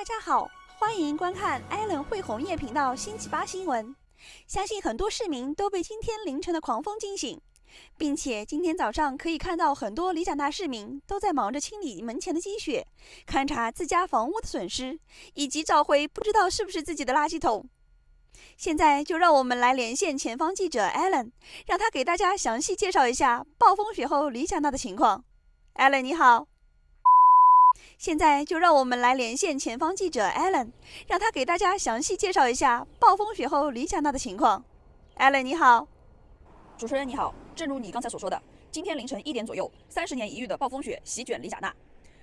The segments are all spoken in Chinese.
大家好，欢迎观看艾伦会红叶频道星期8新闻。相信很多市民都被今天凌晨的狂风惊醒，并且今天早上可以看到很多里贾纳市民都在忙着清理门前的积雪，勘察自家房屋的损失，以及找回不知道是不是自己的垃圾桶。现在就让我们来连线前方记者 Alan， 让他给大家详细介绍一下暴风雪后里贾纳的情况。Alan 你好。现在就让我们来连线前方记者 Alan， 让他给大家详细介绍一下暴风雪后里贾纳的情况。Alan 你好。主持人你好，正如你刚才所说的，今天凌晨1点左右，30年一遇的暴风雪席卷里贾纳，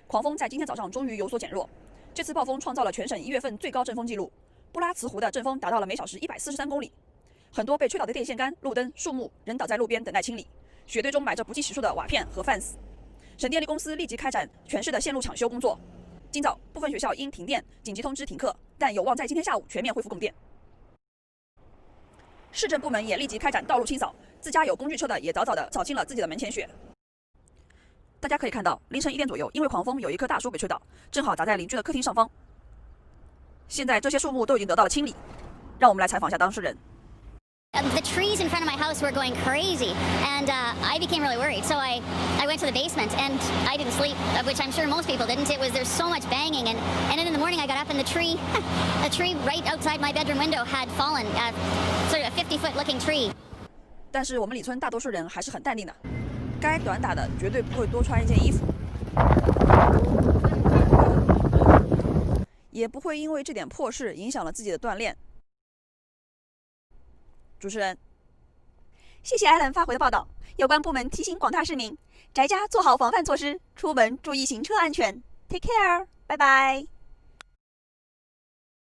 狂风在今天早上终于有所减弱。这次暴风创造了全省1月份最高阵风纪录，布拉茨湖的阵风达到了每小时143公里，很多被吹倒的电线杆、路灯、树木仍倒在路边等待清理，雪堆中埋着不计其数的瓦片和饭丝。省电力公司立即开展全市的线路抢修工作。今早部分学校因停电紧急通知停课，但有望在今天下午全面恢复供电。市政部门也立即开展道路清扫，自家有工具车的也早早地扫清了自己的门前雪。大家可以看到，凌晨1点左右，因为狂风有一棵大树被吹倒，正好砸在邻居的客厅上方。现在这些树木都已经得到了清理，让我们来采访一下当事人。The trees in front of my house were going crazy, and I became really worried. So I went to the basement, and I didn't sleep, which I'm sure most people didn't. There's so much banging, and then in the morning I got up, and the tree right outside my bedroom window had fallen, sort of a 50-foot looking tree. 但是我们里村大多数人还是很淡定的，该短打的绝对不会多穿一件衣服，也不会因为这点破事影响了自己的锻炼。主持人，谢谢艾伦发回的报道。有关部门提醒广大市民，宅家做好防范措施，出门注意行车安全。Take care， 拜拜。